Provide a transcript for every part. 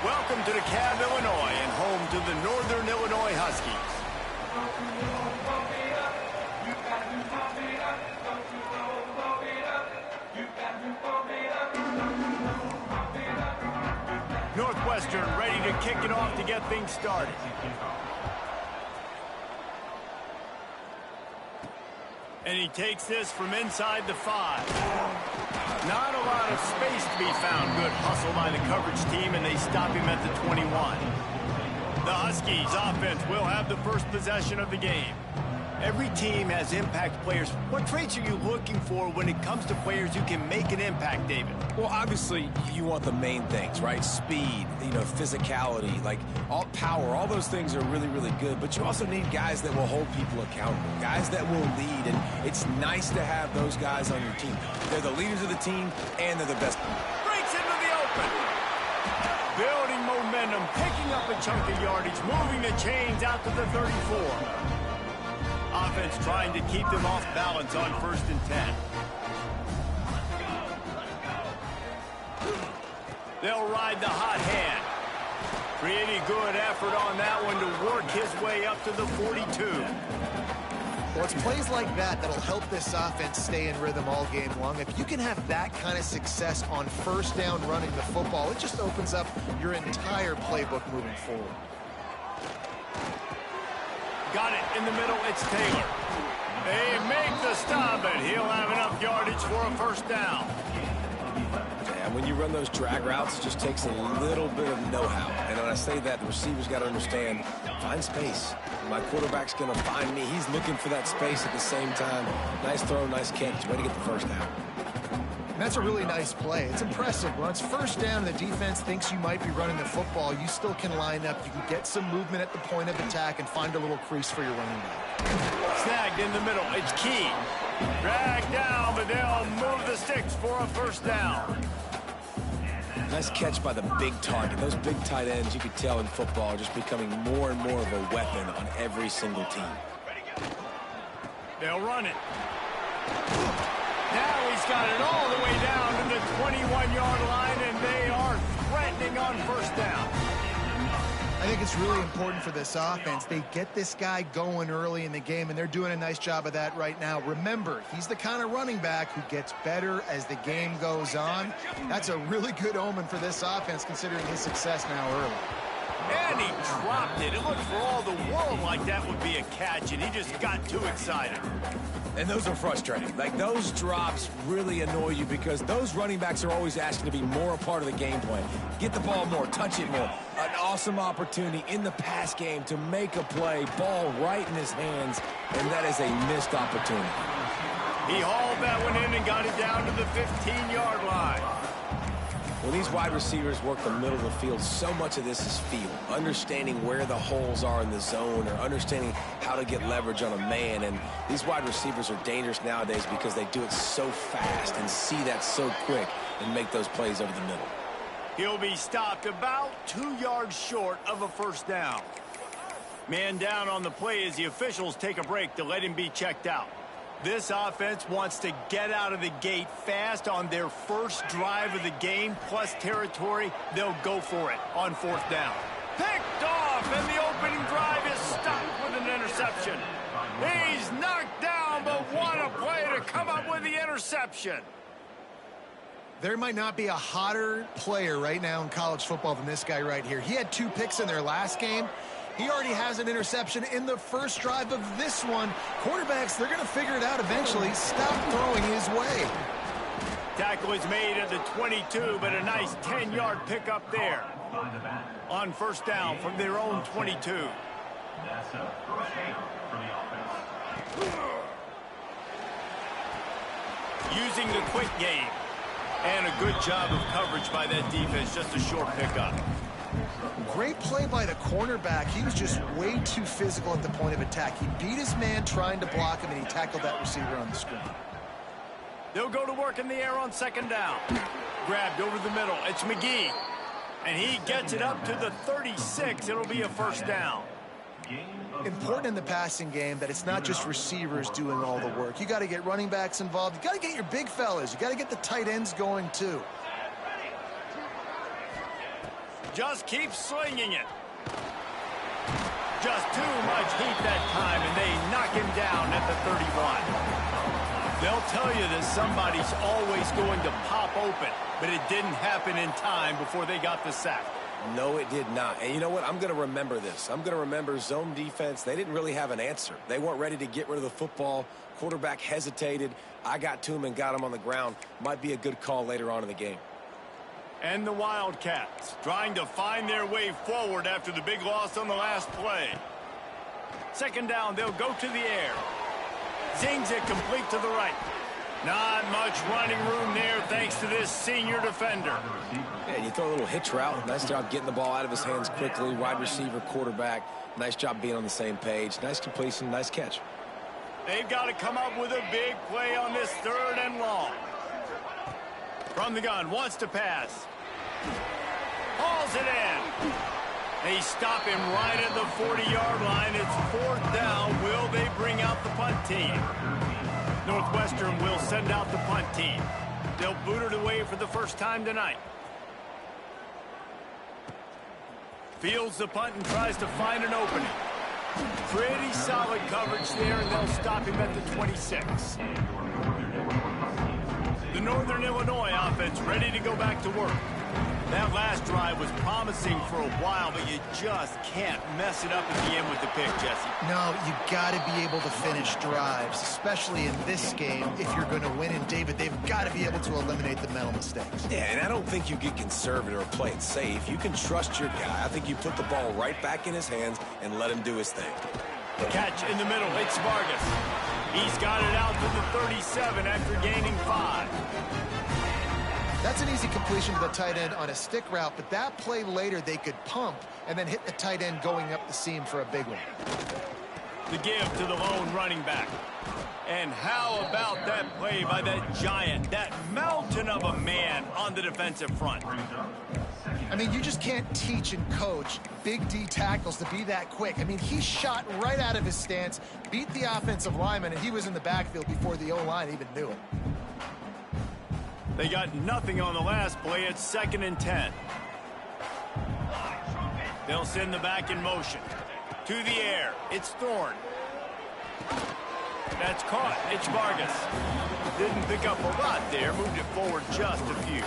Welcome to DeKalb, Illinois, and home to the Northern Illinois Huskies. Northwestern ready to kick it off to get things started. And he takes this from inside the 5. Not a lot of space to be found. Good hustle by the coverage team, and they stop him at the 21. The Huskies offense will have the first possession of the game. Every team has impact players. What traits are you looking for when it comes to players who can make an impact, David? Well, obviously, you want the main things, right? Speed, physicality, like all power, all those things are really, really good. But you also need guys that will hold people accountable, guys that will lead. And it's nice to have those guys on your team. They're the leaders of the team, and they're the best. Breaks into the open. Building momentum, picking up a chunk of yardage, moving the chains out to the 34. Offense trying to keep them off balance on 1st and 10. They'll ride the hot hand. Pretty good effort on that one to work his way up to the 42. Well, it's plays like that that'll help this offense stay in rhythm all game long. If you can have that kind of success on 1st down running the football, it just opens up your entire playbook moving forward. Got it in the middle, it's Taylor. They make the stop, and he'll have enough yardage for a 1st down. And when you run those drag routes, it just takes a little bit of know-how. And when I say that, the receiver's got to understand, find space. My quarterback's going to find me. He's looking for that space at the same time. Nice throw, nice catch. Way to get the 1st down. And that's a really nice play. It's impressive. When it's 1st down and the defense thinks you might be running the football, you still can line up. You can get some movement at the point of attack and find a little crease for your running back. Snagged in the middle. It's Key. Dragged down, but they'll move the sticks for a 1st down. Nice catch by the big target. Those big tight ends, you could tell in football, are just becoming more and more of a weapon on every single team. They'll run it. Now he's got it all the way down to the 21-yard line, and they are threatening on 1st down. I think it's really important for this offense. They get this guy going early in the game, and they're doing a nice job of that right now. Remember, he's the kind of running back who gets better as the game goes on. That's a really good omen for this offense, considering his success now early. And he dropped it. It looked for all the world like that would be a catch, and he just got too excited. And those are frustrating. Like, those drops really annoy you because those running backs are always asking to be more a part of the game plan. Get the ball more, touch it more. An awesome opportunity in the pass game to make a play, ball right in his hands, and that is a missed opportunity. He hauled that one in and got it down to the 15-yard line. When these wide receivers work the middle of the field, so much of this is feel. Understanding where the holes are in the zone or understanding how to get leverage on a man. And these wide receivers are dangerous nowadays because they do it so fast and see that so quick and make those plays over the middle. He'll be stopped about 2 yards short of a 1st down. Man down on the play as the officials take a break to let him be checked out. This offense wants to get out of the gate fast on their first drive of the game, plus territory. They'll go for it on 4th down. Picked off, and the opening drive is stopped with an interception. He's knocked down, but what a play to come up with the interception. There might not be a hotter player right now in college football than this guy right here. He had 2 picks in their last game. He already has an interception in the first drive of this one. Quarterbacks, they're going to figure it out eventually. Stop throwing his way. Tackle is made at the 22, but a nice 10-yard pickup there. On 1st down from their own 22. That's a 1st down for the offense. Using the quick game. And a good job of coverage by that defense. Just a short pickup. Great play by the cornerback. He was just way too physical at the point of attack. He beat his man trying to block him, and he tackled that receiver on the screen. They'll go to work in the air on 2nd down. Grabbed over the middle. It's McGee. And he gets it up to the 36. It'll be a 1st down. Important in the passing game that it's not just receivers doing all the work. You got to get running backs involved. You got to get your big fellas. You got to get the tight ends going too. Just keep slinging it. Just too much heat that time, and they knock him down at the 31. They'll tell you that somebody's always going to pop open, but it didn't happen in time before they got the sack. No, it did not. And you know what? I'm going to remember this. I'm going to remember zone defense. They didn't really have an answer. They weren't ready to get rid of the football. Quarterback hesitated. I got to him and got him on the ground. Might be a good call later on in the game. And the Wildcats trying to find their way forward after the big loss on the last play. Second down, they'll go to the air. Zings it complete to the right. Not much running room there thanks to this senior defender. Yeah, you throw a little hitch route. Nice job getting the ball out of his hands quickly. Wide receiver, quarterback. Nice job being on the same page. Nice completion, nice catch. They've got to come up with a big play on this 3rd and long. From the gun, wants to pass. Hauls it in. They stop him right at the 40-yard line. It's 4th down. Will they bring out the punt team? Northwestern will send out the punt team. They'll boot it away for the first time tonight. Fields the punt and tries to find an opening. Pretty solid coverage there, and they'll stop him at the 26. The Northern Illinois offense ready to go back to work. That last drive was promising for a while, but you just can't mess it up at the end with the pick, Jesse. No, you got to be able to finish drives, especially in this game. If you're going to win, and David, they've got to be able to eliminate the mental mistakes. Yeah, and I don't think you get conservative or play it safe. You can trust your guy. I think you put the ball right back in his hands and let him do his thing. Catch in the middle. It's Vargas. He's got it out to the 37 after gaining 5. That's an easy completion to the tight end on a stick route, but that play later they could pump and then hit the tight end going up the seam for a big one. The give to the lone running back. And how about that play by that giant, that mountain of a man on the defensive front? I mean, you just can't teach and coach big D tackles to be that quick. I mean, he shot right out of his stance, beat the offensive lineman, and he was in the backfield before the O-line even knew it. They got nothing on the last play. It's 2nd and 10. They'll send the back in motion. To the air. It's Thorne. That's caught. It's Vargas. Didn't pick up a lot there. Moved it forward just a few.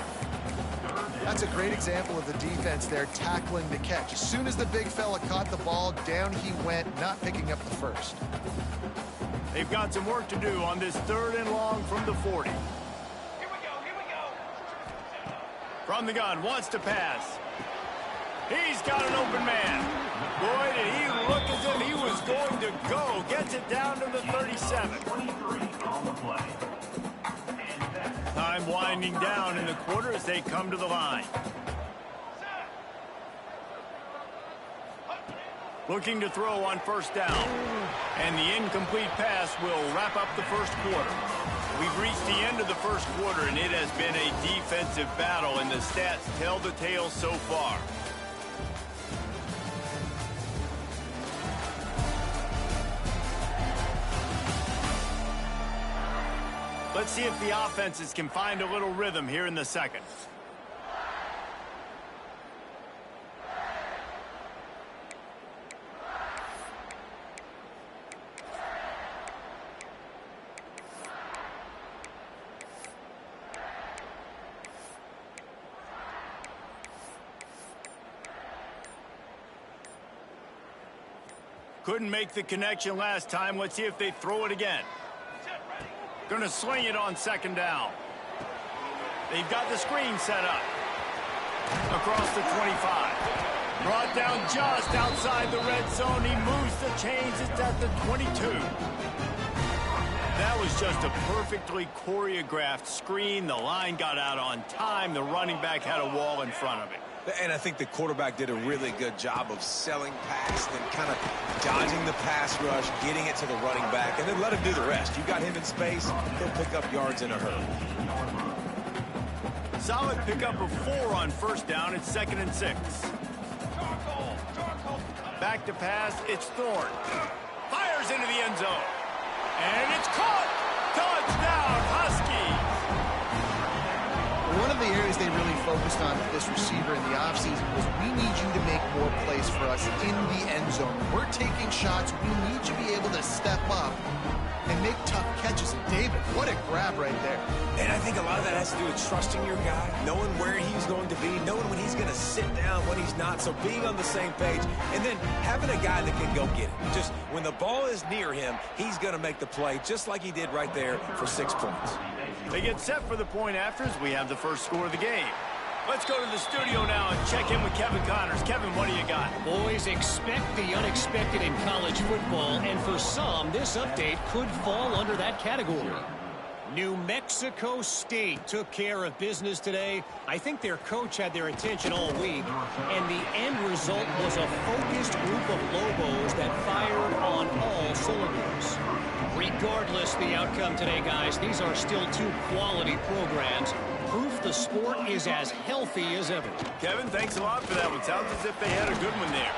That's a great example of the defense there tackling the catch. As soon as the big fella caught the ball, down he went, not picking up the first. They've got some work to do on this 3rd and long from the 40. From the gun, wants to pass. He's got an open man. Boy, did he look as if he was going to go. Gets it down to the 37. Time winding down in the quarter as they come to the line. Looking to throw on 1st down. And the incomplete pass will wrap up the first quarter. We've reached the end of the first quarter, and it has been a defensive battle, and the stats tell the tale so far. Let's see if the offenses can find a little rhythm here in the second. Couldn't make the connection last time. Let's see if they throw it again. Gonna sling it on 2nd down. They've got the screen set up. Across the 25. Brought down just outside the red zone. He moves the chains. It's at the 22. That was just a perfectly choreographed screen. The line got out on time. The running back had a wall in front of it. And I think the quarterback did a really good job of selling past and kind of dodging the pass rush, getting it to the running back, and then let him do the rest. You got him in space, he'll pick up yards in a hurry. Solid pickup of 4 on 1st down. It's 2nd and 6. back to pass. It's Thorne. Fires into the end zone. And it's caught. Touchdown, Huskies. One of the areas they really focused on with this receiver in the offseason was we need you to make more plays for us in the end zone. We're taking shots. We need you to be able to step up and make tough catches. And David, what a grab right there. And I think a lot of that has to do with trusting your guy, knowing where he's going to be, knowing when he's going to sit down, when he's not. So being on the same page, and then having a guy that can go get it. Just when the ball is near him, he's going to make the play, just like he did right there for 6 points. They get set for the point afters. We have the first score of the game. Let's go to the studio now and check in with Kevin Connors. Kevin, what do you got? Boys, expect the unexpected in college football, and for some, this update could fall under that category. New Mexico State took care of business today. I think their coach had their attention all week, and the end result was a focused group of Lobos that fired on all cylinders. Regardless the outcome today, guys, these are still two quality programs. Proof the sport is as healthy as ever. Kevin, thanks a lot for that one. Sounds as if they had a good one there.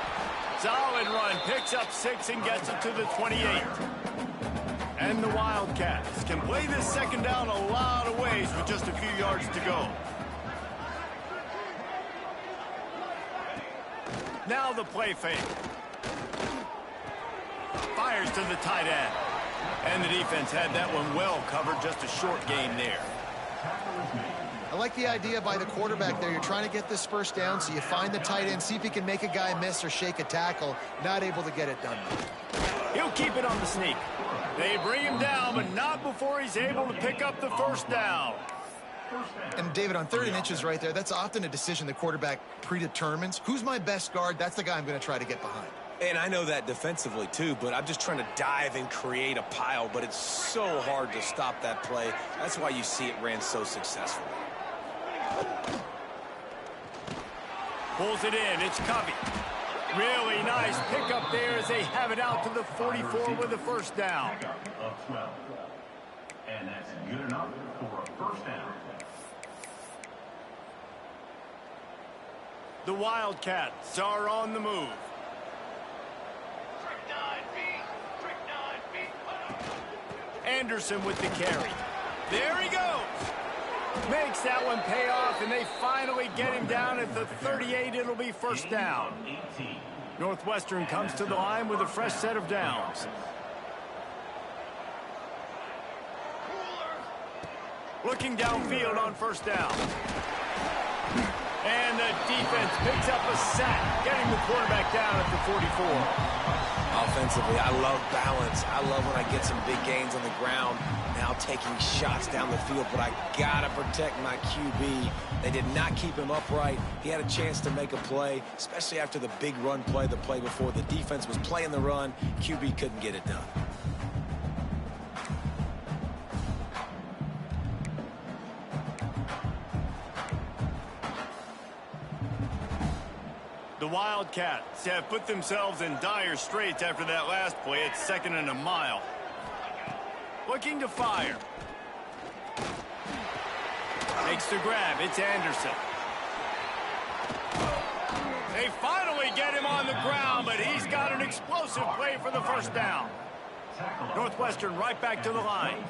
Solid run, picks up 6 and gets it to the 28. And the Wildcats can play this second down a lot of ways with just a few yards to go. Now the play fake. Fires to the tight end. And the defense had that one well covered, just a short gain there. I like the idea by the quarterback there. You're trying to get this first down, so you find the tight end, see if he can make a guy miss or shake a tackle. Not able to get it done. He'll keep it on the sneak. They bring him down, but not before he's able to pick up the first down. And David, on 3rd and inches right there, that's often a decision the quarterback predetermines. Who's my best guard? That's the guy I'm going to try to get behind. And I know that defensively, too, but I'm just trying to dive and create a pile, but it's so hard to stop that play. That's why you see it ran so successfully. Pulls it in. It's Covey. Really nice pickup there as they have it out to the 44 with a first down. Of 12. And that's good enough for a first down. The Wildcats are on the move. Anderson with the carry. There he goes. Makes that one pay off, and they finally get him down at the 38. It'll be first down. Northwestern comes to the line with a fresh set of downs. Looking downfield on first down. And the defense picks up a sack, getting the quarterback down at the 44. Offensively, I love balance. I love when I get some big gains on the ground, now taking shots down the field, but I gotta protect my QB. They did not keep him upright. He had a chance to make a play, especially after the big run play, the play before. The defense was playing the run. QB couldn't get it done. The Wildcats have put themselves in dire straits after that last play. It's 2nd and a mile. Looking to fire. Makes the grab. It's Anderson. They finally get him on the ground, but he's got an explosive play for the first down. Northwestern right back to the line.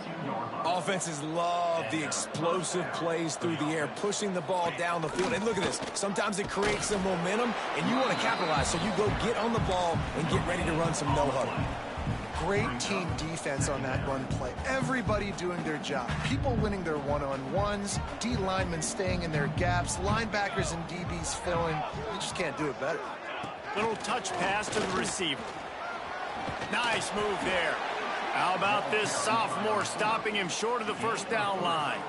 Offenses love the explosive plays through the air, pushing the ball down the field. And look at this. Sometimes it creates some momentum, and you want to capitalize. So you go get on the ball and get ready to run some no-huddle. Great team defense on that run play. Everybody doing their job. People winning their one-on-ones, D linemen staying in their gaps, linebackers and DBs filling. You just can't do it better. Little touch pass to the receiver. Nice move there. How about this sophomore stopping him short of the first down line?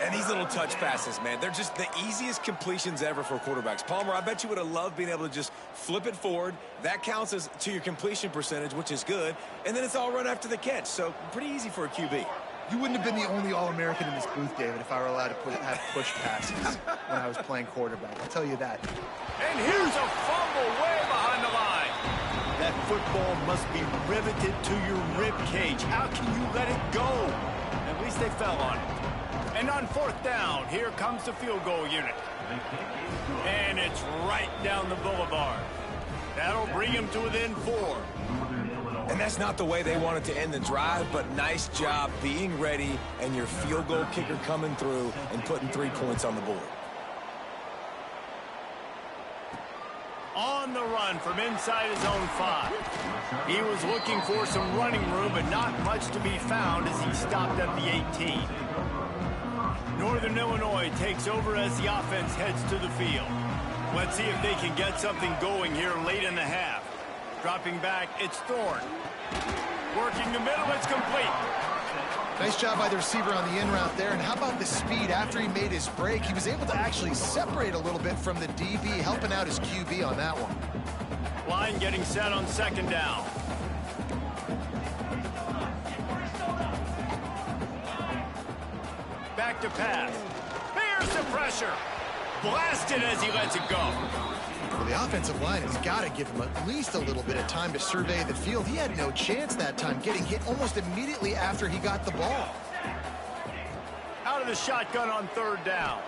And these little touch passes, man, they're just the easiest completions ever for quarterbacks. Palmer, I bet you would have loved being able to just flip it forward. That counts as to your completion percentage, which is good. And then it's all run after the catch. So pretty easy for a QB. You wouldn't have been the only All-American in this booth, David, if I were allowed to have push passes when I was playing quarterback. I'll tell you that. And here's a fumble way behind the line. That football must be riveted to your rib cage. How can you let it go? At least they fell on it. And on 4th down, here comes the field goal unit. And it's right down the boulevard. That'll bring him to within 4. And that's not the way they wanted to end the drive, but nice job being ready and your field goal kicker coming through and putting 3 points on the board. On the run from inside his own 5. He was looking for some running room, but not much to be found as he stopped at the 18. Northern Illinois takes over as the offense heads to the field. Let's see if they can get something going here late in the half. Dropping back, it's Thorne. Working the middle, it's complete. Nice job by the receiver on the in route there. And how about the speed after he made his break? He was able to actually separate a little bit from the DB, helping out his QB on that one. Line getting set on 2nd down. Back to pass. Bears the pressure. Blasted as he lets it go. Well, the offensive line has got to give him at least a little bit of time to survey the field. He had no chance that time, getting hit almost immediately after he got the ball. Out of the shotgun on 3rd down.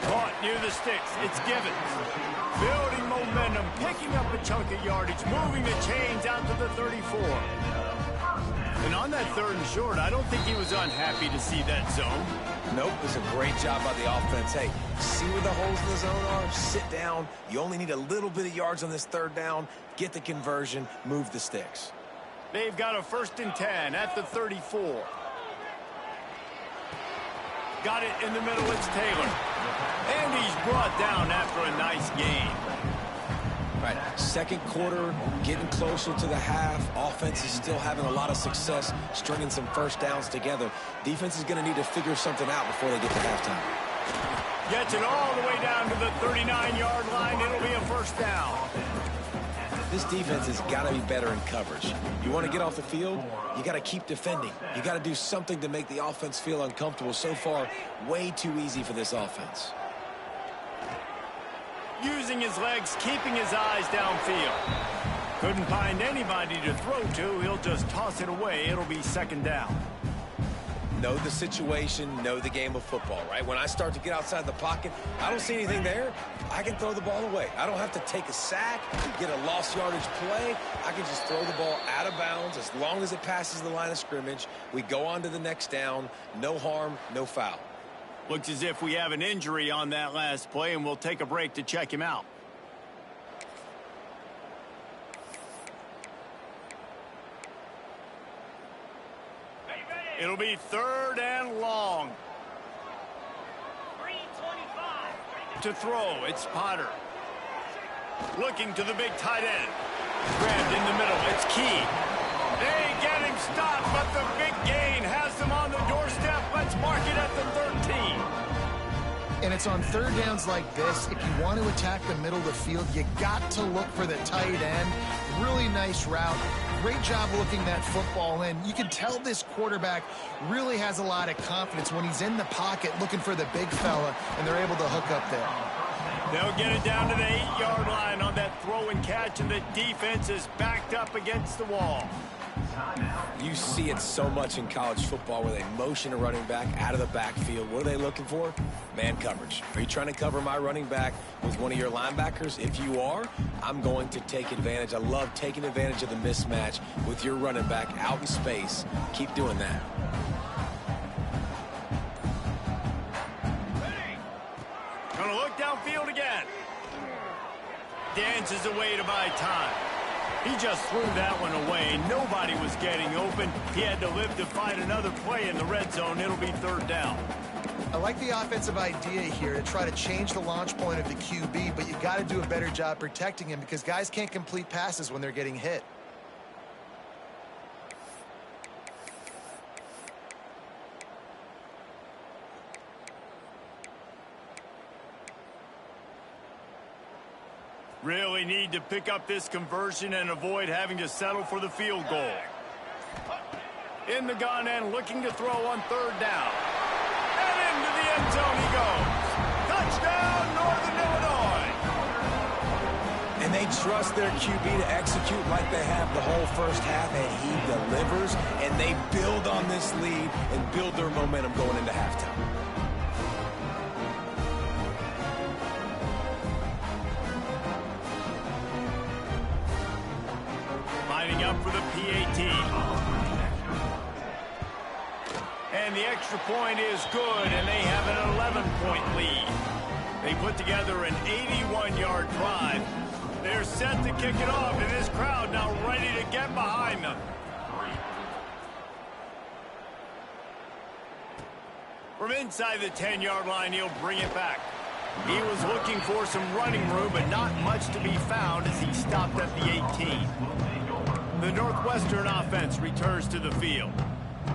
Caught near the sticks. It's Givens. Building momentum, picking up a chunk of yardage, moving the chains out to the 34. And on that 3rd and short, I don't think he was unhappy to see that zone. Nope, it was a great job by the offense. Hey, see where the holes in the zone are? Sit down. You only need a little bit of yards on this 3rd down. Get the conversion. Move the sticks. They've got a 1st and 10 at the 34. Got it in the middle. It's Taylor. And he's brought down after a nice gain. Right, 2nd quarter, getting closer to the half. Offense is still having a lot of success stringing some 1st downs together. Defense is going to need to figure something out before they get to halftime. Gets it all the way down to the 39-yard line. It'll be a 1st down. This defense has got to be better in coverage. You want to get off the field, you got to keep defending. You got to do something to make the offense feel uncomfortable. So far, way too easy for this offense. Using his legs, keeping his eyes downfield. Couldn't find anybody to throw to. He'll just toss it away. It'll be 2nd down. Know the situation, know the game of football, right? When I start to get outside the pocket, I don't see anything there. I can throw the ball away. I don't have to take a sack, get a lost yardage play. I can just throw the ball out of bounds as long as it passes the line of scrimmage. We go on to the next down. No harm, no foul. Looks as if we have an injury on that last play, and we'll take a break to check him out. It'll be 3rd and long. 3:25. To throw, it's Potter. Looking to the big tight end. Grabbed in the middle, it's Key. They get him stopped, but the big gain has them on the doorstep. Let's mark it at the 13. And it's on 3rd downs like this. If you want to attack the middle of the field, you got to look for the tight end. Really nice route. Great job looking that football in. You can tell this quarterback really has a lot of confidence when he's in the pocket looking for the big fella, and they're able to hook up there. They'll get it down to the 8-yard line on that throw and catch, and the defense is backed up against the wall. You see it so much in college football where they motion a running back out of the backfield. What are they looking for? Man coverage. Are you trying to cover my running back with one of your linebackers? If you are, I'm going to take advantage. I love taking advantage of the mismatch with your running back out in space. Keep doing that. Gonna look downfield again. Dances away to buy time. He just threw that one away. Nobody was getting open. He had to live to find another play in the red zone. It'll be 3rd down. I like the offensive idea here to try to change the launch point of the QB, but you got to do a better job protecting him because guys can't complete passes when they're getting hit. Really need to pick up this conversion and avoid having to settle for the field goal. In the gun and looking to throw on 3rd down. And into the end zone he goes. Touchdown, Northern Illinois. And they trust their QB to execute like they have the whole 1st half, and he delivers, and they build on this lead and build their momentum going into halftime. up for the PAT. And the extra point is good, and they have an 11-point lead. They put together an 81-yard drive. They're set to kick it off, and this crowd now ready to get behind them. From inside the 10-yard line, he'll bring it back. He was looking for some running room, but not much to be found as he stopped at the 18. The Northwestern offense returns to the field.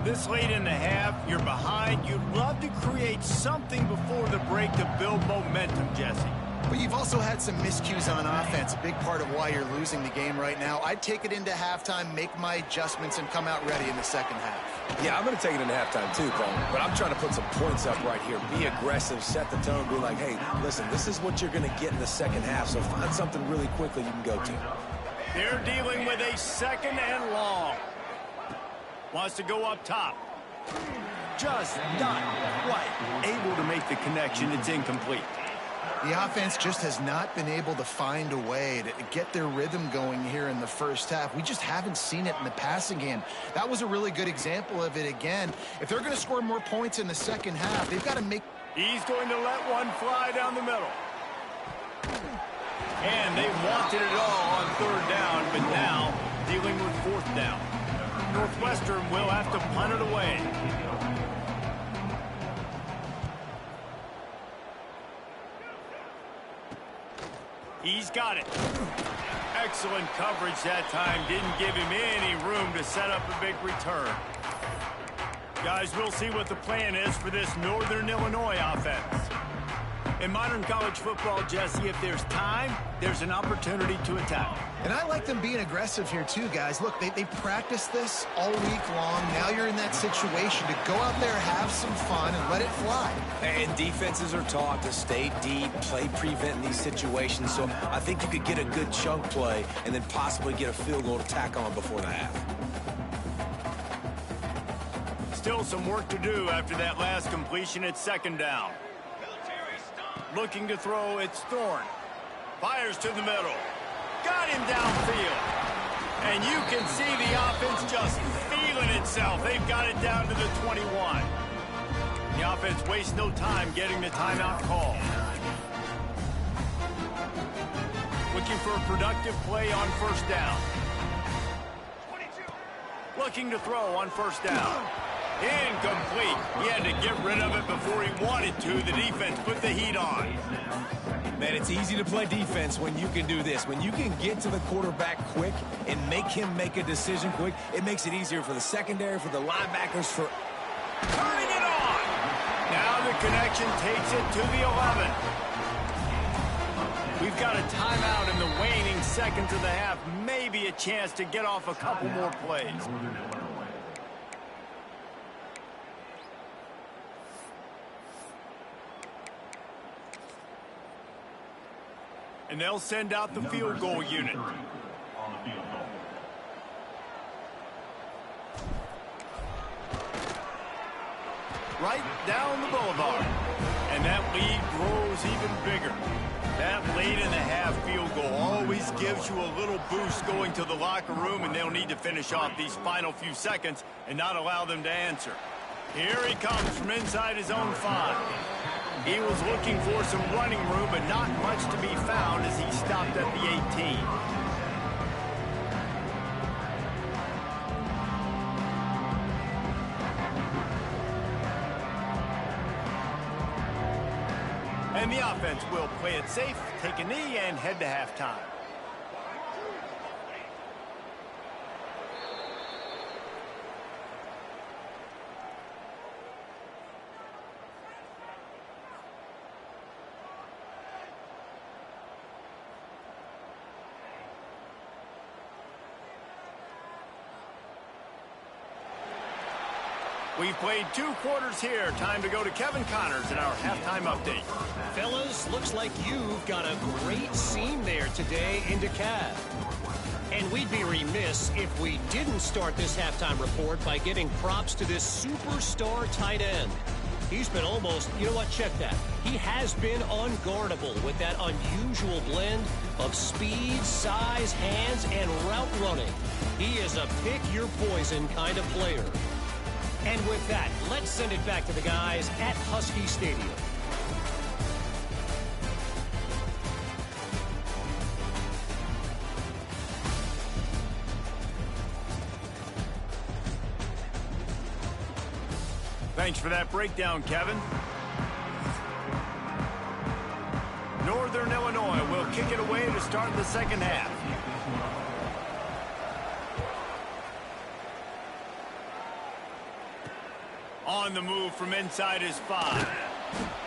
This late in the half, you're behind. You'd love to create something before the break to build momentum, Jesse. But you've also had some miscues on offense, a big part of why you're losing the game right now. I'd take it into halftime, make my adjustments, and come out ready in the second half. Yeah, I'm going to take it into halftime too, Coleman. But I'm trying to put some points up right here. Be aggressive, set the tone, be like, hey, listen, this is what you're going to get in the second half, so find something really quickly you can go to. They're dealing with a second and long. Wants to go up top. Just not quite able to make the connection. It's incomplete. The offense just has not been able to find a way to get their rhythm going here in the first half. We just haven't seen it in the passing game. That was a really good example of it again. If they're going to score more points in the second half, they've got to make... He's going to let one fly down the middle. And they wanted it all on third down, but now dealing with fourth down. Northwestern will have to punt it away. He's got it. Excellent coverage that time. Didn't give him any room to set up a big return. Guys, we'll see what the plan is for this Northern Illinois offense. In modern college football, Jesse, if there's time, there's an opportunity to attack. And I like them being aggressive here too, guys. Look, they practiced this all week long. Now you're in that situation to go out there, have some fun, and let it fly. And defenses are taught to stay deep, play prevent in these situations. So I think you could get a good chunk play and then possibly get a field goal to tack on before the half. Still some work to do after that last completion at second down. Looking to throw, it's Thorne. Fires to the middle. Got him downfield. And you can see the offense just feeling itself. They've got it down to the 21. The offense wastes no time getting the timeout call. Looking for a productive play on first down. Looking to throw on first down. Incomplete. He had to get rid of it before he wanted to. The defense put the heat on. Man, it's easy to play defense when you can do this. When you can get to the quarterback quick and make him make a decision quick, it makes it easier for the secondary, for the linebackers, for... Turning it on! Now the connection takes it to the 11. We've got a timeout in the waning seconds of the half. Maybe a chance to get off a couple more plays. And they'll send out the field goal unit. Right down the boulevard. And that lead grows even bigger. That late in the half field goal always gives you a little boost going to the locker room, and they'll need to finish off these final few seconds and not allow them to answer. Here he comes from inside his own 5. He was looking for some running room, but not much to be found as he stopped at the 18. And the offense will play it safe, take a knee, and head to halftime. We've played 2 quarters here. Time to go to Kevin Connors in our halftime update. Fellas, looks like you've got a great scene there today in DeKalb. And we'd be remiss if we didn't start this halftime report by giving props to this superstar tight end. He's been almost, you know what, check that. He has been unguardable with that unusual blend of speed, size, hands, and route running. He is a pick-your-poison kind of player. And with that, let's send it back to the guys at Husky Stadium. Thanks for that breakdown, Kevin. Northern Illinois will kick it away to start the second half. On the move from inside his 5.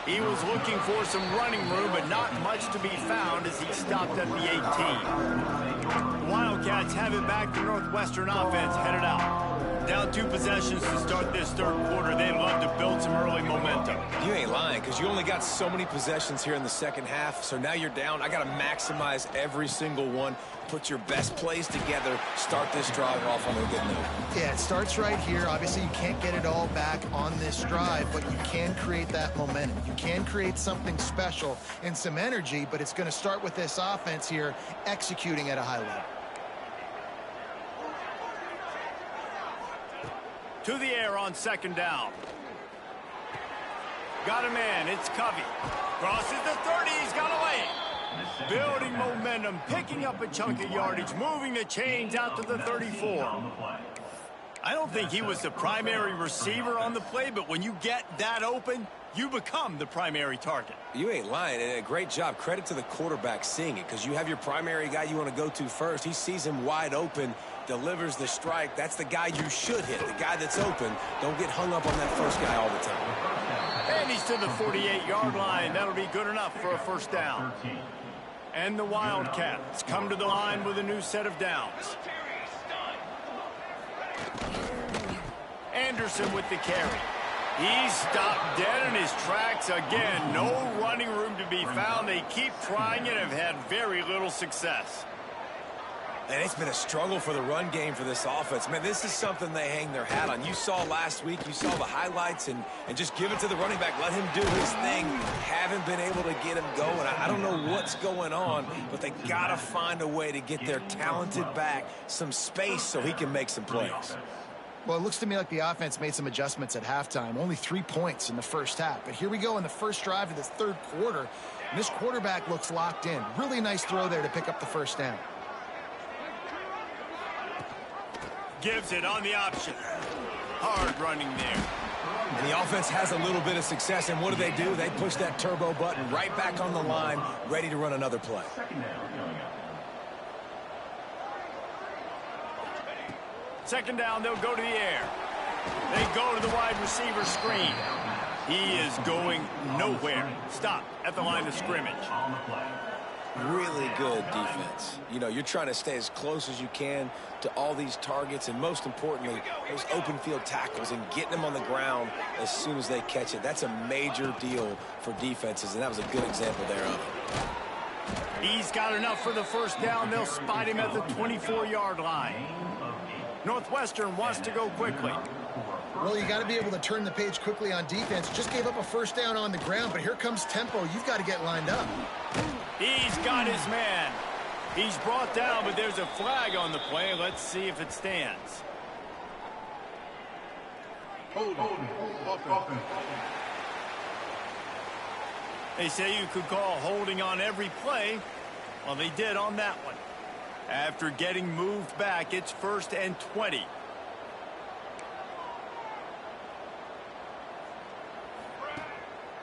He was looking for some running room, but not much to be found as he stopped at the 18. The Wildcats have it back. The Northwestern offense headed out. Down 2 possessions to start this third quarter. They'd love to build some early momentum. You ain't lying, because you only got so many possessions here in the second half, so now you're down. I got to maximize every single one. Put your best plays together. Start this drive off on a good note. Yeah, it starts right here. Obviously, you can't get it all back on this drive, but you can create that momentum. You can create something special and some energy, but it's going to start with this offense here executing at a high level. To the air on second down. Got a man. It's Covey. Crosses the 30. He's got a lane. Building momentum, picking up a chunk of yardage, moving the chains out to the 34. I don't think he was the primary receiver on the play, but when you get that open, you become the primary target. You ain't lying, and a great job. Credit to the quarterback seeing it, because you have your primary guy you want to go to first. He sees him wide open, delivers the strike. That's the guy you should hit, the guy that's open. Don't get hung up on that first guy all the time. And he's to the 48-yard line. That'll be good enough for a first down. And the Wildcats come to the line with a new set of downs. Anderson with the carry. He's stopped dead in his tracks again. No running room to be found. They keep trying and have had very little success. And it's been a struggle for the run game for this offense. Man, this is something they hang their hat on. You saw last week, you saw the highlights, and just give it to the running back. Let him do his thing. Haven't been able to get him going. I don't know what's going on, but they got to find a way to get their talented back some space so he can make some plays. Well, it looks to me like the offense made some adjustments at halftime. Only 3 points in the first half. But here we go in the first drive of this third quarter. And this quarterback looks locked in. Really nice throw there to pick up the first down. Gives it on the option. Hard running there. And the offense has a little bit of success, and what do? They push that turbo button right back on the line, ready to run another play. Second down, they'll go to the air. They go to the wide receiver screen. He is going nowhere. Stop at the line of scrimmage. Really good defense. You know, you're trying to stay as close as you can to all these targets, and most importantly, those open field tackles and getting them on the ground as soon as they catch it. That's a major deal for defenses, and that was a good example there of it. He's got enough for the first down. They'll spot him at the 24-yard line. Northwestern wants to go quickly. Well, you got to be able to turn the page quickly on defense. Just gave up a first down on the ground, but here comes tempo. You've got to get lined up. He's got his man. He's brought down, but there's a flag on the play. Let's see if it stands. They say you could call holding on every play. Well, they did on that one. After getting moved back, it's 1st and 20.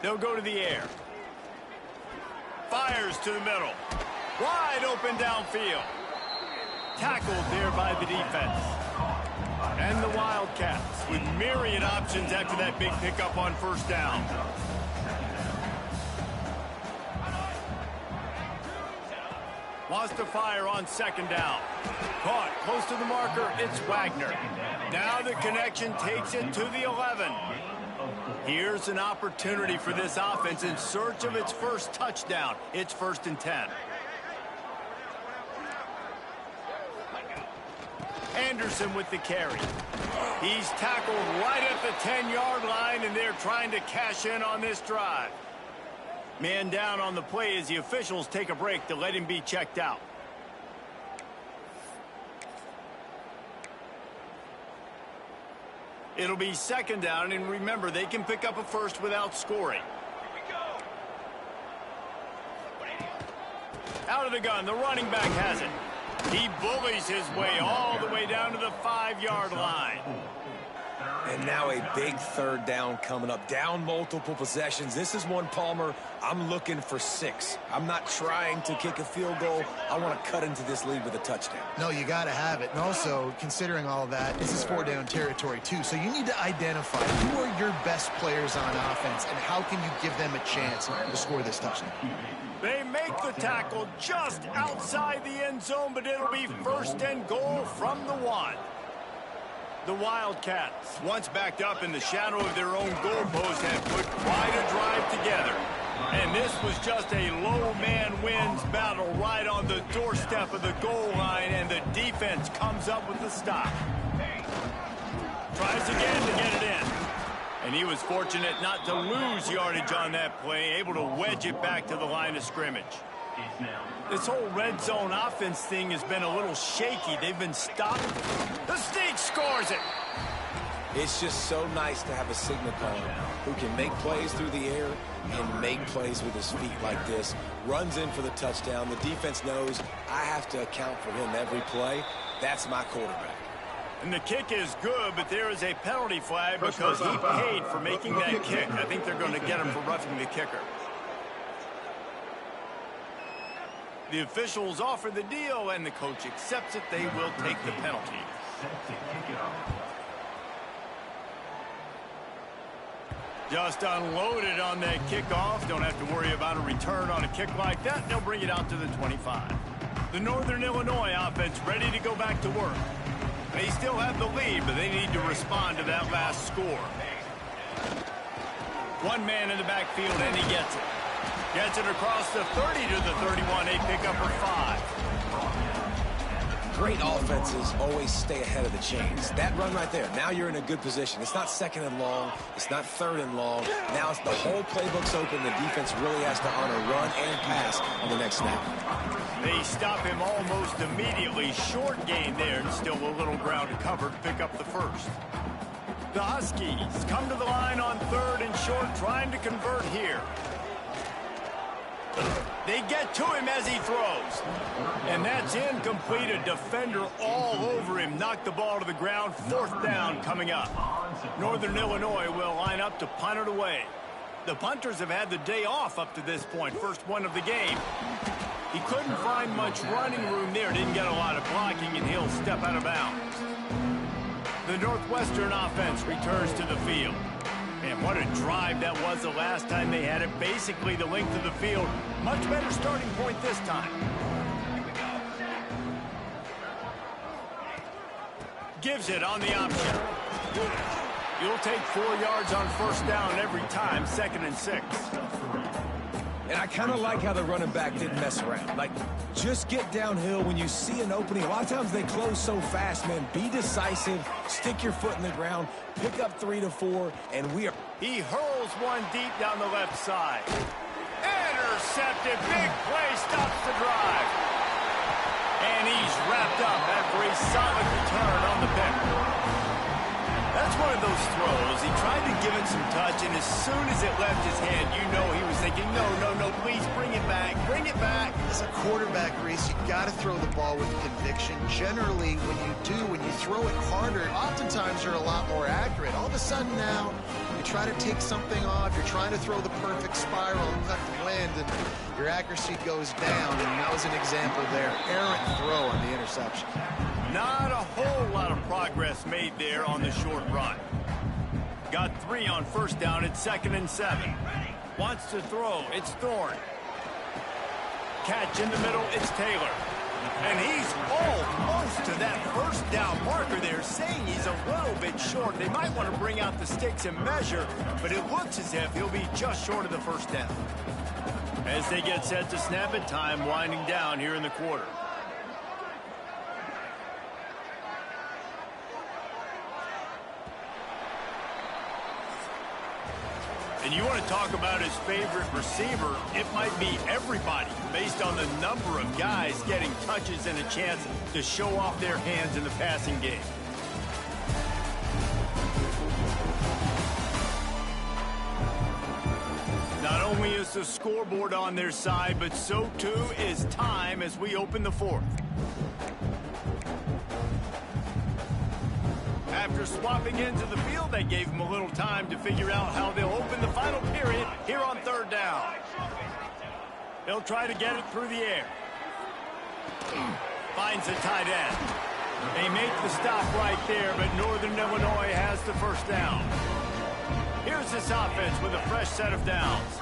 They'll go to the air. Fires to the middle. Wide open downfield. Tackled there by the defense. And the Wildcats with myriad options after that big pickup on first down. Wants to fire on second down. Caught close to the marker. It's Wagner. Now the connection takes it to the 11. Here's an opportunity for this offense in search of its first touchdown. It's 1st and 10. Henderson with the carry. He's tackled right at the 10-yard line, and they're trying to cash in on this drive. Man down on the play as the officials take a break to let him be checked out. It'll be second down, and remember, they can pick up a first without scoring. Out of the gun, the running back has it. He bullies his way all the way down to the 5-yard line. And now a big third down coming up. Down multiple possessions. This is one, Palmer, I'm looking for 6. I'm not trying to kick a field goal. I want to cut into this lead with a touchdown. No, you got to have it. And also, considering all of that, this is 4-down territory, too. So you need to identify who are your best players on offense and how can you give them a chance to score this touchdown. They make the tackle just outside the end zone, but it'll be first and goal from the 1. The Wildcats, once backed up in the shadow of their own goalpost, have put quite a drive together. And this was just a low man wins battle right on the doorstep of the goal line, and the defense comes up with the stop. Tries again to get it in. And he was fortunate not to lose yardage on that play, able to wedge it back to the line of scrimmage. This whole red zone offense thing has been a little shaky. They've been stopped. The Sneak scores it. It's just so nice to have a signal caller who can make plays through the air and make plays with his feet like this. Runs in for the touchdown. The defense knows I have to account for him every play. That's my quarterback. And the kick is good, but there is a penalty flag because he paid for making that kick. I think they're going to get him for roughing the kicker. The officials offer the deal, and the coach accepts it. They will take the penalty. Just unloaded on that kickoff. Don't have to worry about a return on a kick like that. They'll bring it out to the 25. The Northern Illinois offense ready to go back to work. They still have the lead, but they need to respond to that last score. One man in the backfield, and he gets it. Gets it across the 30 to the 31. A pickup for 5. Great offenses always stay ahead of the chains. That run right there, now you're in a good position. It's not second and long. It's not third and long. Now it's the whole playbook's open. The defense really has to honor run and pass on the next snap. They stop him almost immediately. Short gain there, and still a little ground to cover to pick up the first. The Huskies come to the line on third and short, trying to convert here. They get to him as he throws. And that's incomplete. A defender all over him. Knocked the ball to the ground. Fourth down coming up. Northern Illinois will line up to punt it away. The punters have had the day off up to this point. First one of the game. He couldn't find much running room there. Didn't get a lot of blocking, and he'll step out of bounds. The Northwestern offense returns to the field. Man, what a drive that was the last time they had it. Basically the length of the field. Much better starting point this time. Gives it on the option. You'll take 4 yards on first down every time, 2nd and 6. And I kind of like how the running back didn't mess around. Like, just get downhill when you see an opening. A lot of times they close so fast, man. Be decisive, stick your foot in the ground, pick up 3 to 4, and we are... He hurls one deep down the left side. Intercepted. Big play stops the drive. And he's wrapped up after a solid return on the pick. That's one of those throws. He tried to give it some touch, and as soon as it left his hand, you know he was thinking, no, please bring it back, bring it back. As a quarterback, Reese, you got to throw the ball with conviction. Generally, when you throw it harder, oftentimes you're a lot more accurate. All of a sudden now, you try to take something off, you're trying to throw the perfect spiral and cut the wind, and your accuracy goes down, and that was an example there. Errant throw on the interception. Not a whole lot of progress made there on the short run. Got 3 on first down at 2nd and 7. Wants to throw. It's Thorne. Catch in the middle. It's Taylor. And he's almost to that first down marker there, saying he's a little bit short. They might want to bring out the sticks and measure, but it looks as if he'll be just short of the first down. As they get set to snap it, time winding down here in the quarter. And you want to talk about his favorite receiver, it might be everybody based on the number of guys getting touches and a chance to show off their hands in the passing game. Not only is the scoreboard on their side, but so too is time as we open the fourth. After swapping into the field, they gave him a little time to figure out how they'll open the final period here on third down. They'll try to get it through the air. Finds a tight end. They make the stop right there, but Northern Illinois has the first down. Here's this offense with a fresh set of downs.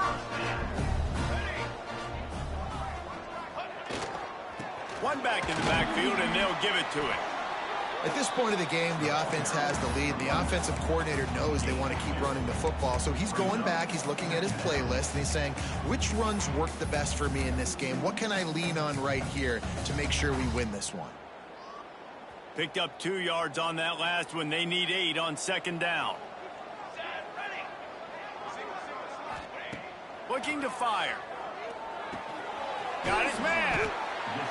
One back in the backfield, and they'll give it to it. At this point of the game, the offense has the lead. The offensive coordinator knows they want to keep running the football. So he's going back, he's looking at his playlist, and he's saying, which runs work the best for me in this game? What can I lean on right here to make sure we win this one? Picked up 2 yards on that last one. They need 8 on second down. Looking to fire. Got his man.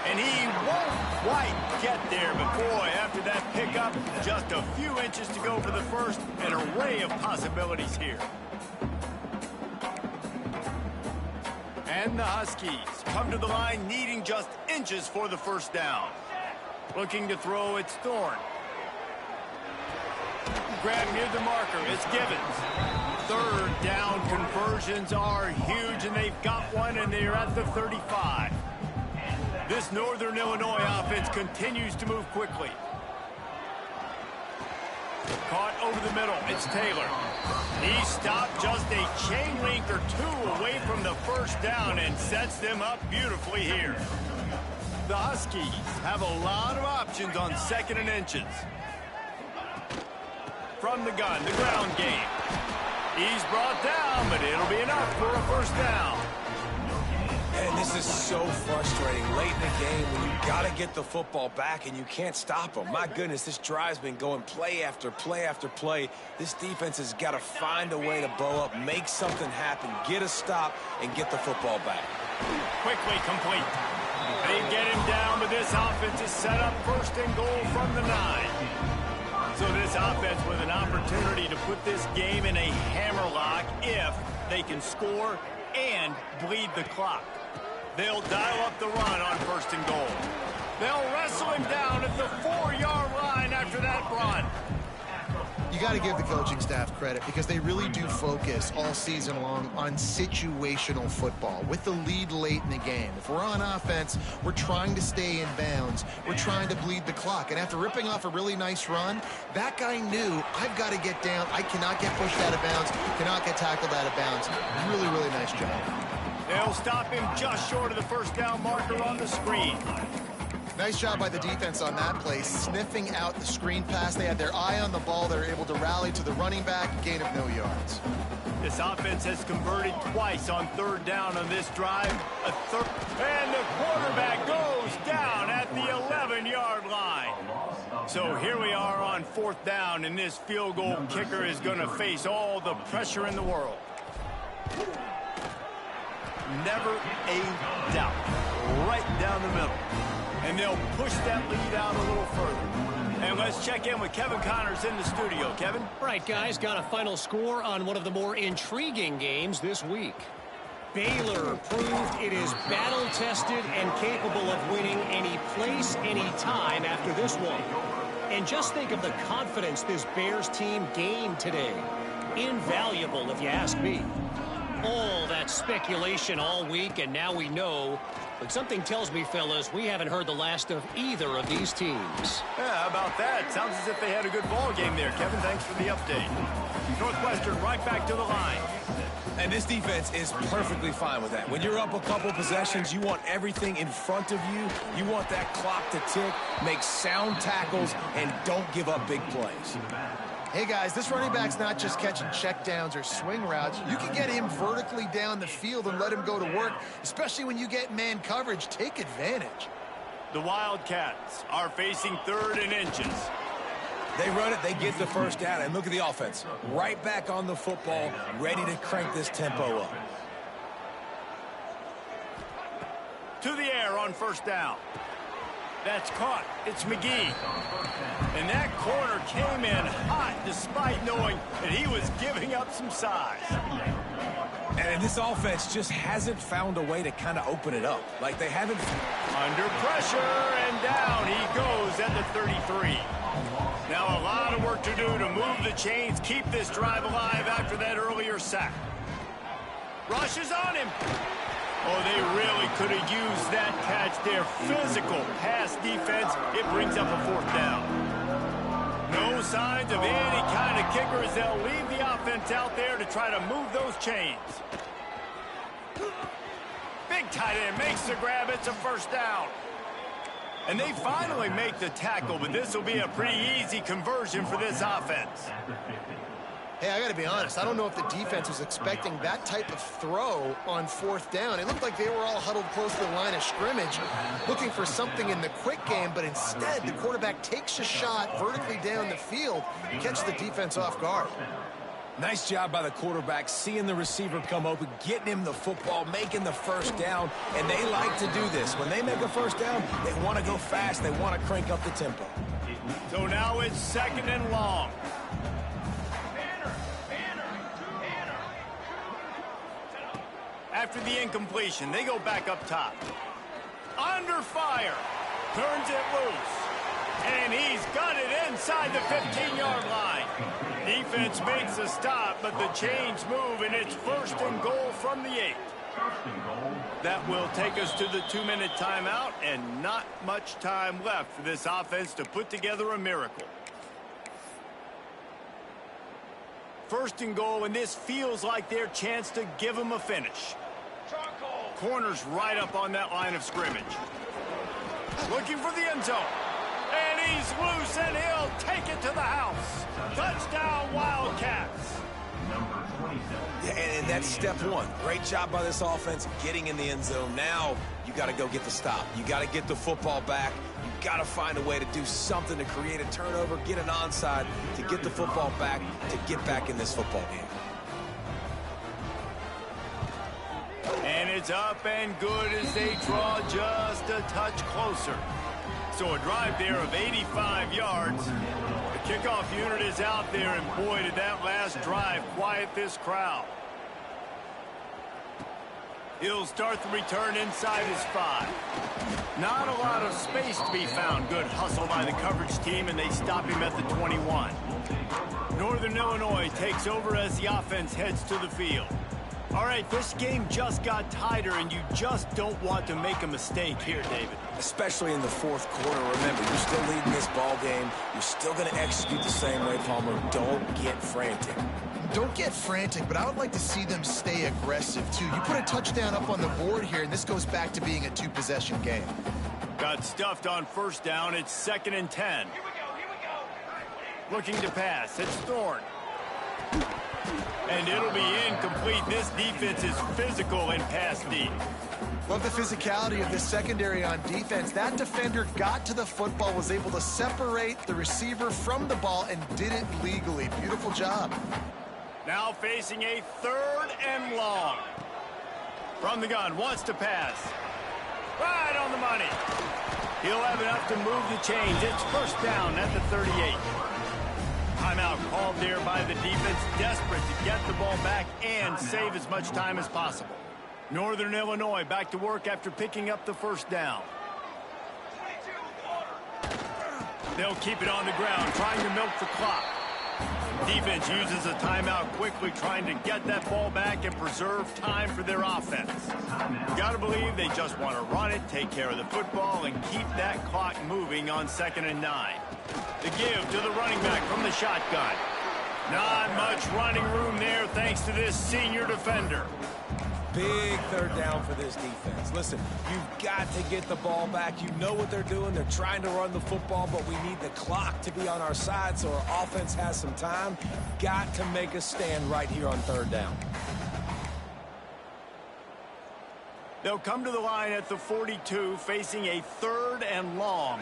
And he won't quite get there, but boy, after that pickup, just a few inches to go for the first. An array of possibilities here. And the Huskies come to the line needing just inches for the first down. Looking to throw, it's Thorne. Grab near the marker, it's Givens. Third down conversions are huge, and they've got one, and they're at the 35. This Northern Illinois offense continues to move quickly. Caught over the middle, it's Taylor. He stopped just a chain link or two away from the first down and sets them up beautifully here. The Huskies have a lot of options on second and inches. From the gun, the ground game. He's brought down, but it'll be enough for a first down. And this is so frustrating late in the game when you got to get the football back and you can't stop them. My goodness, this drive's been going play after play after play. This defense has got to find a way to bow up, make something happen, get a stop, and get the football back. Quickly complete. They get him down, but this offense is set up first and goal from the 9. So this offense with an opportunity to put this game in a hammerlock if they can score and bleed the clock. They'll dial up the run on first and goal. They'll wrestle him down at the 4-yard line after that run. You got to give the coaching staff credit because they really do focus all season long on situational football with the lead late in the game. If we're on offense, we're trying to stay in bounds. We're trying to bleed the clock. And after ripping off a really nice run, that guy knew, I've got to get down. I cannot get pushed out of bounds, cannot get tackled out of bounds. Really, really nice job. They'll stop him just short of the first down marker on the screen. Nice job by the defense on that play, sniffing out the screen pass. They had their eye on the ball. They're able to rally to the running back, gain of no yards. This offense has converted twice on third down on this drive. And the quarterback goes down at the 11-yard line. So here we are on fourth down, and this field goal kicker is going to face all the pressure in the world. Never a doubt. Right down the middle. And they'll push that lead out a little further. And let's check in with Kevin Connors in the studio. Kevin? Right, guys, got a final score on one of the more intriguing games this week. Baylor proved it is battle-tested and capable of winning any place, any time after this one. And just think of the confidence this Bears team gained today. Invaluable, if you ask me. All that speculation all week, and now we know. But something tells me, fellas, we haven't heard the last of either of these teams. Yeah, how about that? Sounds as if they had a good ball game there. Kevin, thanks for the update. Northwestern right back to the line. And this defense is perfectly fine with that. When you're up a couple possessions, you want everything in front of you. You want that clock to tick, make sound tackles, and don't give up big plays. Hey, guys, this running back's not just catching checkdowns or swing routes. You can get him vertically down the field and let him go to work, especially when you get man coverage. Take advantage. The Wildcats are facing third and inches. They run it, they get the first down, and look at the offense. Right back on the football, ready to crank this tempo up. To the air on first down. That's caught. It's McGee. And that corner came in hot despite knowing that he was giving up some size. And this offense just hasn't found a way to kind of open it up. Like they haven't. Under pressure, and down he goes at the 33. Now a lot of work to do to move the chains, keep this drive alive after that earlier sack. Rushes on him. Oh, they really could have used that catch there. Physical pass defense. It brings up a fourth down. No signs of any kind of kickers. They'll leave the offense out there to try to move those chains. Big tight end makes the grab. It's a first down. And they finally make the tackle, but this will be a pretty easy conversion for this offense. Hey, I got to be honest. I don't know if the defense was expecting that type of throw on fourth down. It looked like they were all huddled close to the line of scrimmage, looking for something in the quick game, but instead the quarterback takes a shot vertically down the field, catch the defense off guard. Nice job by the quarterback, seeing the receiver come open, getting him the football, making the first down, and they like to do this. When they make a first down, they want to go fast. They want to crank up the tempo. So now it's second and long. After the incompletion, they go back up top. Under fire. Turns it loose. And he's got it inside the 15-yard line. Defense makes a stop, but the chains move, and it's first and goal from the 8. That will take us to the 2-minute timeout, and not much time left for this offense to put together a miracle. First and goal, and this feels like their chance to give them a finish. Corner's right up on that line of scrimmage. Looking for the end zone. And he's loose, and he'll take it to the house. Touchdown, Wildcats. Yeah, and that's step one. Great job by this offense getting in the end zone. Now you got to go get the stop. You got to get the football back. You got to find a way to do something to create a turnover, get an onside, to get the football back, to get back in this football game. And it's up and good as they draw just a touch closer. So a drive there of 85 yards. The kickoff unit is out there, and boy, did that last drive quiet this crowd. He'll start the return inside his 5. Not a lot of space to be found. Good hustle by the coverage team, and they stop him at the 21. Northern Illinois takes over as the offense heads to the field. All right, this game just got tighter, and you just don't want to make a mistake here, David. Especially in the fourth quarter. Remember, you're still leading this ball game. You're still going to execute the same way, Palmer. Don't get frantic. Don't get frantic, but I would like to see them stay aggressive, too. You put a touchdown up on the board here, and this goes back to being a two-possession game. Got stuffed on first down. It's 2nd and 10. Here we go. Looking to pass. It's Thorne. And it'll be incomplete. This defense is physical and pass deep. Love the physicality of this secondary on defense. That defender got to the football, was able to separate the receiver from the ball, and did it legally. Beautiful job. Now facing a 3rd and long. From the gun, wants to pass. Right on the money. He'll have enough to move the chains. It's first down at the 38. Timeout called there by the defense, desperate to get the ball back and save as much time as possible. Northern Illinois back to work after picking up the first down. They'll keep it on the ground, trying to milk the clock. Defense uses a timeout quickly, trying to get that ball back and preserve time for their offense. Got to believe they just want to run it, take care of the football, and keep that clock moving on 2nd and 9. The give to the running back from the shotgun. Not much running room there thanks to this senior defender. Big 3rd down for this defense. Listen, you've got to get the ball back. You know what they're doing. They're trying to run the football, but we need the clock to be on our side so our offense has some time. Got to make a stand right here on 3rd down. They'll come to the line at the 42, facing a 3rd and long.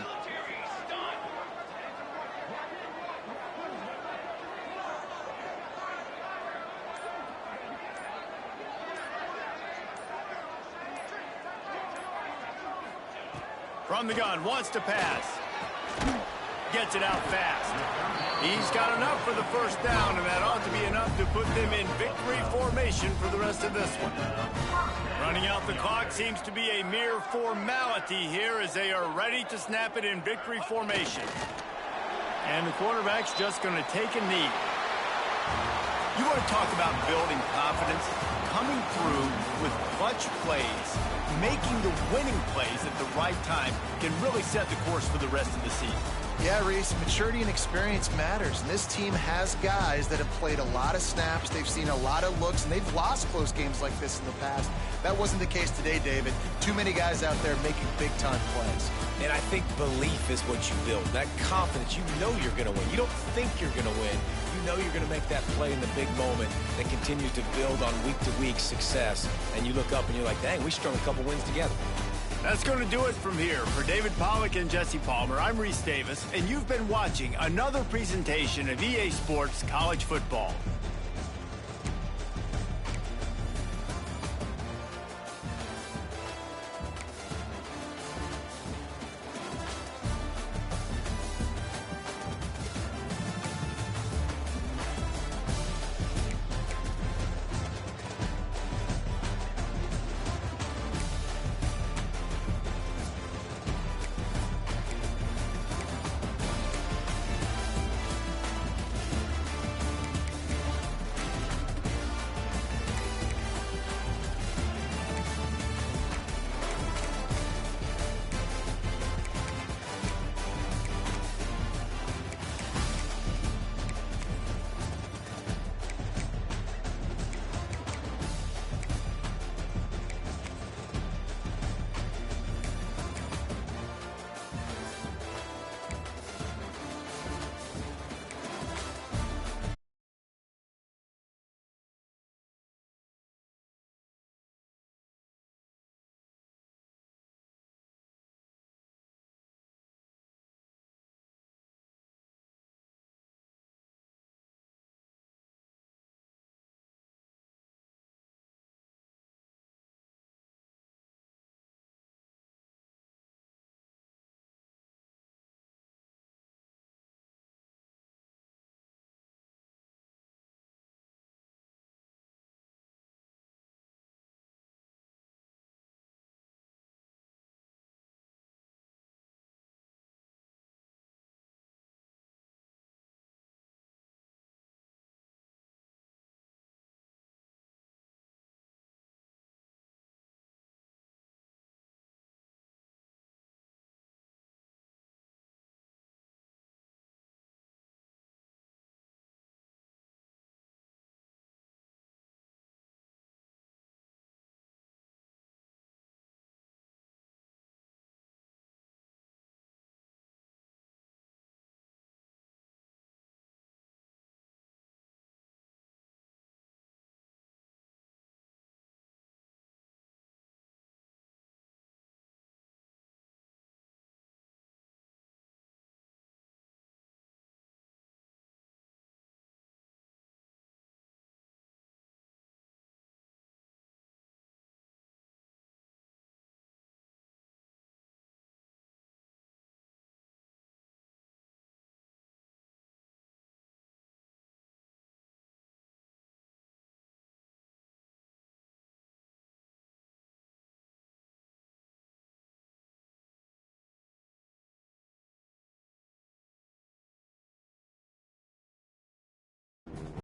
From the gun, wants to pass. Gets it out fast. He's got enough for the first down, and that ought to be enough to put them in victory formation for the rest of this one. Running out the clock seems to be a mere formality here as they are ready to snap it in victory formation. And the quarterback's just going to take a knee. You want to talk about building confidence? Coming through with clutch plays, making the winning plays at the right time can really set the course for the rest of the season. Yeah, Reese, maturity and experience matters, and this team has guys that have played a lot of snaps, they've seen a lot of looks, and they've lost close games like this in the past. That wasn't the case today, David. Too many guys out there making big-time plays. And I think belief is what you build. That confidence, you know you're going to win. You don't think you're going to win. You know you're going to make that play in the big moment that continues to build on week-to-week success. And you look up and you're like, dang, we strung a couple wins together. That's going to do it from here. For David Pollack and Jesse Palmer, I'm Reese Davis, and you've been watching another presentation of EA Sports College Football.